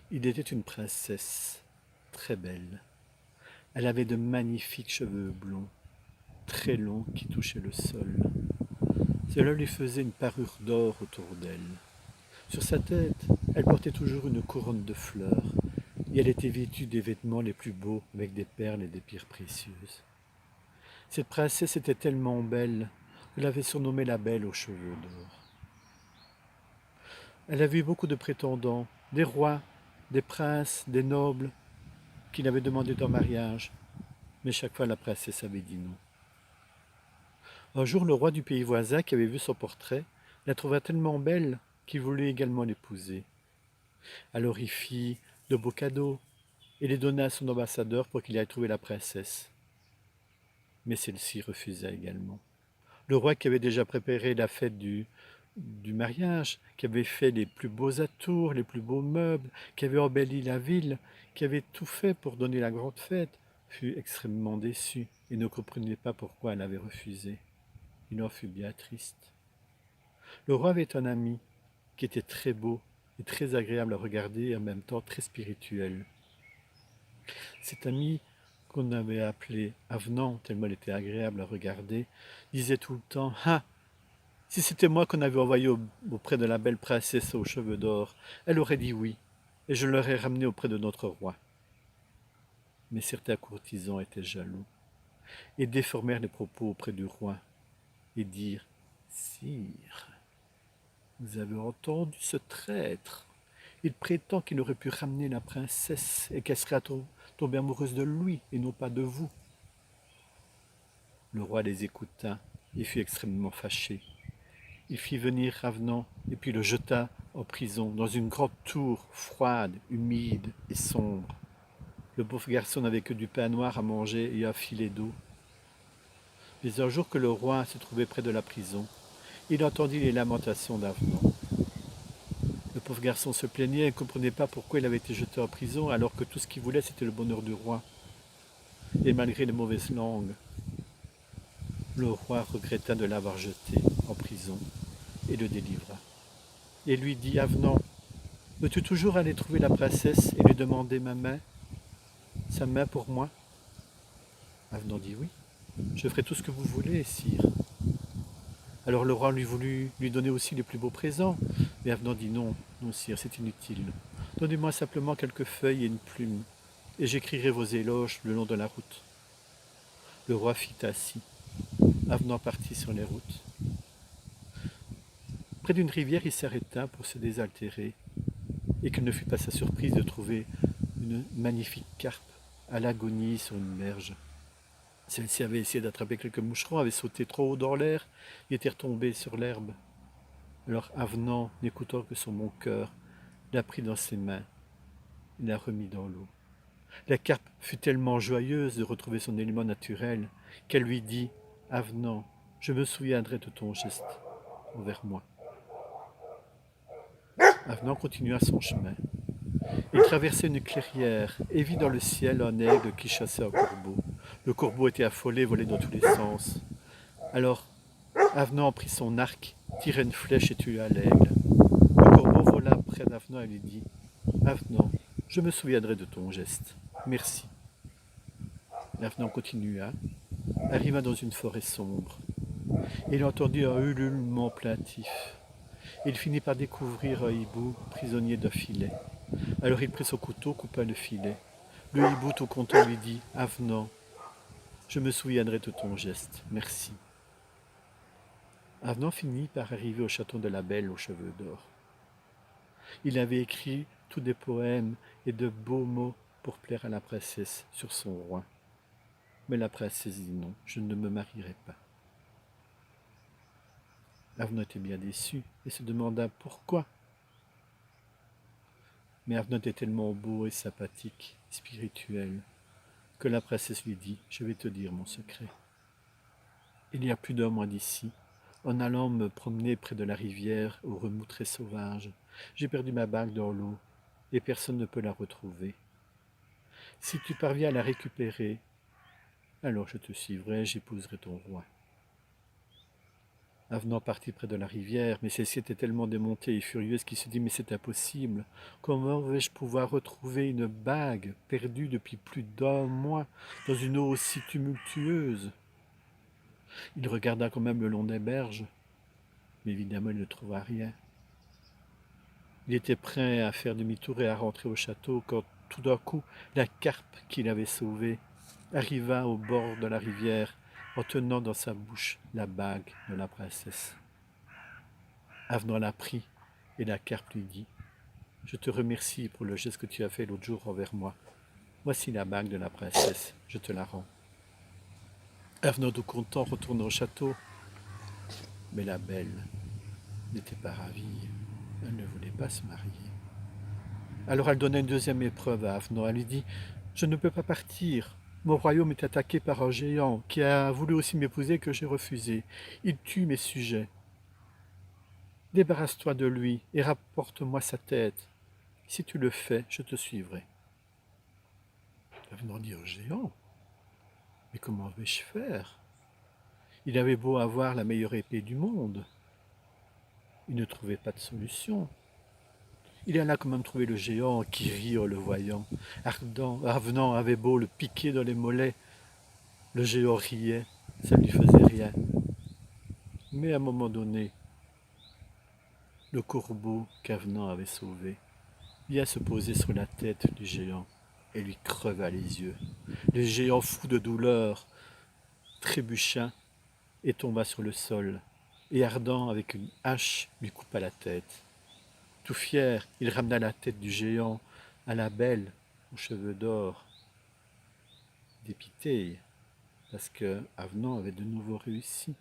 Il était une princesse, très belle. Elle avait de magnifiques cheveux blonds, très longs qui touchaient le sol. Cela lui faisait une parure d'or autour d'elle. Sur sa tête, elle portait toujours une couronne de fleurs, et elle était vêtue des vêtements les plus beaux avec des perles et des pierres précieuses. Cette princesse était tellement belle que l'avait surnommée la Belle aux cheveux d'or. Elle avait eu beaucoup de prétendants, des rois, des princes, des nobles, qui l'avaient demandé en mariage, mais chaque fois la princesse avait dit non. Un jour, le roi du pays voisin, qui avait vu son portrait, la trouva tellement belle qu'il voulut également l'épouser. Alors il fit de beaux cadeaux et les donna à son ambassadeur pour qu'il aille trouver la princesse. Mais celle-ci refusa également. Le roi qui avait déjà préparé la fête du mariage, qui avait fait les plus beaux atours, les plus beaux meubles, qui avait embelli la ville, qui avait tout fait pour donner la grande fête, fut extrêmement déçu et ne comprenait pas pourquoi elle avait refusé. Il en fut bien triste. Le roi avait un ami qui était très beau et très agréable à regarder et en même temps très spirituel. Cet ami, qu'on avait appelé Avenant, tellement elle était agréable à regarder, disait tout le temps: Ah, si c'était moi qu'on avait envoyé auprès de la belle princesse aux cheveux d'or, elle aurait dit oui, et je l'aurais ramenée auprès de notre roi. Mais certains courtisans étaient jaloux et déformèrent les propos auprès du roi et dirent: Sire, vous avez entendu ce traître. Il prétend qu'il aurait pu ramener la princesse et qu'elle serait tombée amoureuse de lui et non pas de vous. Le roi les écouta et fut extrêmement fâché. Il fit venir Ravenant et puis le jeta en prison dans une grande tour froide, humide et sombre. Le pauvre garçon n'avait que du pain noir à manger et un filet d'eau. Mais un jour que le roi se trouvait près de la prison, il entendit les lamentations d'Avenant. Le pauvre garçon se plaignait et ne comprenait pas pourquoi il avait été jeté en prison alors que tout ce qu'il voulait c'était le bonheur du roi. Et malgré les mauvaises langues, le roi regretta de l'avoir jeté en prison et le délivra. Et lui dit: Avenant, veux-tu toujours aller trouver la princesse et lui demander ma main, sa main pour moi? Avenant dit: Oui, je ferai tout ce que vous voulez, sire. Alors le roi lui voulut lui donner aussi les plus beaux présents, mais Avenant dit: Non, non, sire, c'est inutile. Donnez-moi simplement quelques feuilles et une plume, et j'écrirai vos éloges le long de la route. Le roi fit ainsi. Avenant partit sur les routes. Près d'une rivière, il s'arrêta pour se désaltérer, et quelle ne fut pas sa surprise de trouver une magnifique carpe à l'agonie sur une berge. Celle-ci avait essayé d'attraper quelques moucherons, avait sauté trop haut dans l'air et était retombée sur l'herbe. Alors Avenant, n'écoutant que son bon cœur, la prit dans ses mains et la remit dans l'eau. La carpe fut tellement joyeuse de retrouver son élément naturel qu'elle lui dit: Avenant, je me souviendrai de ton geste envers moi. Avenant continua son chemin. Il traversait une clairière et vit dans le ciel un aigle qui chassait un corbeau. Le corbeau était affolé, volait dans tous les sens. Alors Avenant prit son arc, tira une flèche et tua l'aigle. Le corbeau vola près d'Avenant et lui dit: Avenant, je me souviendrai de ton geste. Merci. Avenant continua, arriva dans une forêt sombre. Il entendit un ululement plaintif. Il finit par découvrir un hibou prisonnier d'un filet. Alors il prit son couteau, coupa le filet. Le hibou tout content lui dit: Avenant, je me souviendrai de ton geste. Merci. Avenant finit par arriver au château de la Belle aux cheveux d'or. Il avait écrit tous des poèmes et de beaux mots pour plaire à la princesse sur son roi. Mais la princesse dit non, je ne me marierai pas. Avenant était bien déçu et se demanda pourquoi. Mais Avenant était tellement beau et sympathique, spirituel, que la princesse lui dit: Je vais te dire mon secret. Il y a plus d'un mois d'ici, en allant me promener près de la rivière aux remous très sauvages, j'ai perdu ma bague dans l'eau et personne ne peut la retrouver. Si tu parviens à la récupérer, alors je te suivrai, j'épouserai ton roi. Avenant partit près de la rivière, mais celle-ci était tellement démontée et furieuse qu'il se dit mais c'est impossible. Comment vais-je pouvoir retrouver une bague perdue depuis plus d'un mois dans une eau aussi tumultueuse? Il regarda quand même le long des berges, mais évidemment il ne trouva rien. Il était prêt à faire demi-tour et à rentrer au château quand tout d'un coup la carpe qu'il avait sauvée arriva au bord de la rivière en tenant dans sa bouche la bague de la princesse. Avenant la prit et la carpe lui dit: Je te remercie pour le geste que tu as fait l'autre jour envers moi. Voici la bague de la princesse, je te la rends. Avenant tout content retourna au château, mais la belle n'était pas ravie. Elle ne voulait pas se marier. Alors elle donna une deuxième épreuve à Avenant. Elle lui dit: Je ne peux pas partir. Mon royaume est attaqué par un géant qui a voulu aussi m'épouser que j'ai refusé. Il tue mes sujets. Débarrasse-toi de lui et rapporte-moi sa tête. Si tu le fais, je te suivrai. Avenant dit au géant: Mais comment vais-je faire? Il avait beau avoir la meilleure épée du monde. Il ne trouvait pas de solution. Il alla quand même trouver le géant qui rit en le voyant. Avenant avait beau le piquer dans les mollets, le géant riait, ça ne lui faisait rien. Mais à un moment donné, le corbeau qu'Avenant avait sauvé vient se poser sur la tête du géant et lui creva les yeux. Le géant, fou de douleur, trébucha et tomba sur le sol, et Ardent, avec une hache, lui coupa la tête. Tout fier, il ramena la tête du géant à la belle aux cheveux d'or, dépitée, parce que Avenant avait de nouveau réussi.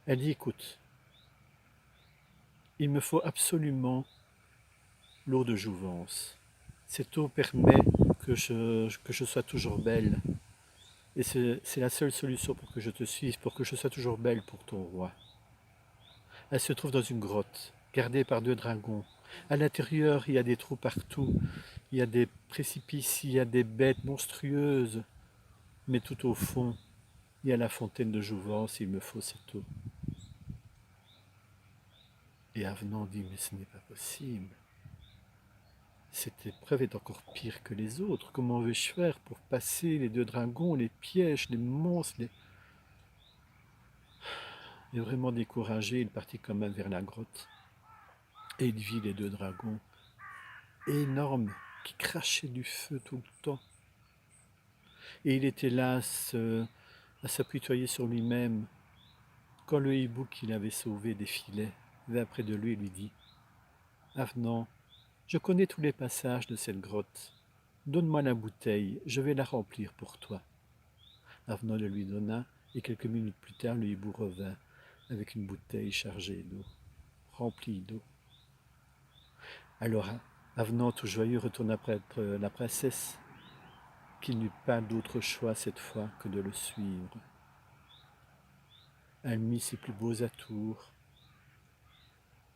Elle dit: Écoute, il me faut absolument l'eau de jouvence. Cette eau permet que je sois toujours belle. Et c'est la seule solution pour que je te suive, pour que je sois toujours belle pour ton roi. Elle se trouve dans une grotte, gardée par 2 dragons. À l'intérieur, il y a des trous partout, il y a des précipices, il y a des bêtes monstrueuses. Mais tout au fond, il y a la fontaine de jouvence, il me faut cette eau. Et Avenant dit: Mais ce n'est pas possible. Cette épreuve est encore pire que les autres. Comment vais-je faire pour passer les 2 dragons, les pièges, les monstres Et vraiment découragé, il partit quand même vers la grotte. Et il vit les 2 dragons, énormes, qui crachaient du feu tout le temps. Et il était là à s'apitoyer sur lui-même, quand le hibou qu'il avait sauvé défilait, vint près de lui et lui dit: Avenant, je connais tous les passages de cette grotte. Donne-moi la bouteille, je vais la remplir pour toi. Avenant le lui donna, et quelques minutes plus tard, le hibou revint avec une bouteille chargée d'eau, remplie d'eau. Alors, Avenant, tout joyeux, retourna près de la princesse, qui n'eut pas d'autre choix cette fois que de le suivre. Elle mit ses plus beaux atours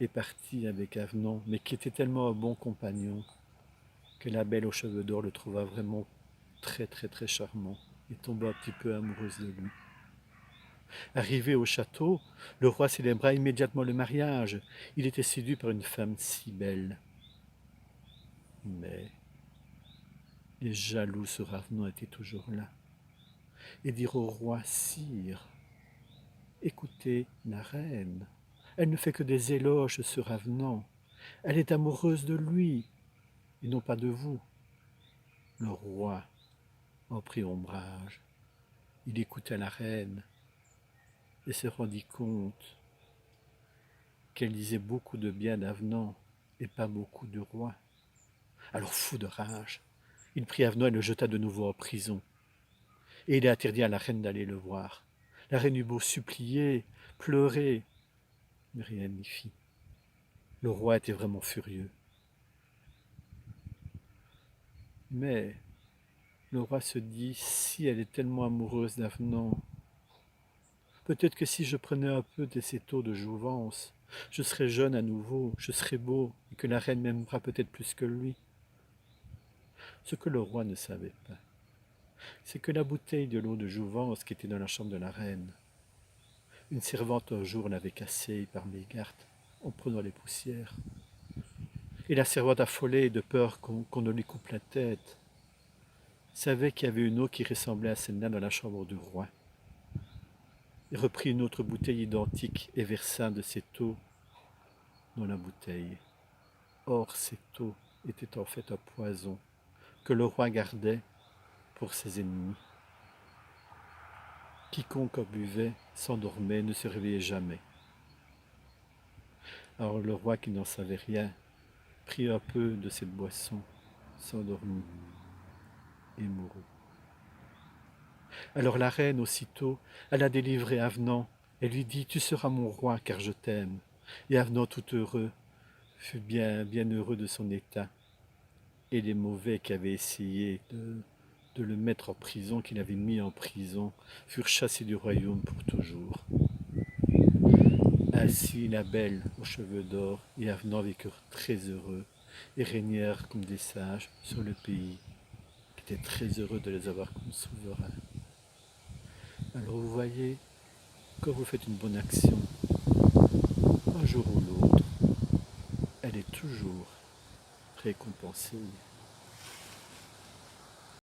et partit avec Avenant, mais qui était tellement un bon compagnon que la belle aux cheveux d'or le trouva vraiment très très très charmant et tomba un petit peu amoureuse de lui. Arrivé au château, le roi célébra immédiatement le mariage. Il était séduit par une femme si belle. Mais les jaloux sur Avenant étaient toujours là et dirent au roi: Sire, écoutez la reine. Elle ne fait que des éloges sur Avenant. Elle est amoureuse de lui, et non pas de vous. Le roi en prit ombrage. Il écouta la reine et se rendit compte qu'elle disait beaucoup de bien d'Avenant et pas beaucoup du roi. Alors, fou de rage, il prit Avenant et le jeta de nouveau en prison. Et il interdit à la reine d'aller le voir. La reine eut beau supplier, pleurer, mais rien n'y fit. Le roi était vraiment furieux. Mais le roi se dit: si elle est tellement amoureuse d'Avenant, peut-être que si je prenais un peu de cette eau de jouvence, je serais jeune à nouveau, je serais beau, et que la reine m'aimera peut-être plus que lui. Ce que le roi ne savait pas, c'est que la bouteille de l'eau de jouvence qui était dans la chambre de la reine Une servante un jour l'avait cassé par mégarde en prenant les poussières. Et la servante affolée de peur qu'on ne lui coupe la tête, savait qu'il y avait une eau qui ressemblait à celle-là dans la chambre du roi. Il reprit une autre bouteille identique et versa de cette eau dans la bouteille. Or, cette eau était en fait un poison que le roi gardait pour ses ennemis. Quiconque en buvait s'endormait, ne se réveillait jamais. Alors le roi, qui n'en savait rien, prit un peu de cette boisson, s'endormit et mourut. Alors la reine, aussitôt, alla délivrer Avenant et lui dit: Tu seras mon roi, car je t'aime. Et Avenant, tout heureux, fut bien heureux de son état. Et les mauvais qui avaient essayé de le mettre en prison, qu'il avait mis en prison, furent chassés du royaume pour toujours. Ainsi la belle aux cheveux d'or et Avenant vécurent très heureux et régnèrent comme des sages sur le pays, qui était très heureux de les avoir comme souverains. Alors vous voyez, quand vous faites une bonne action, un jour ou l'autre, elle est toujours récompensée.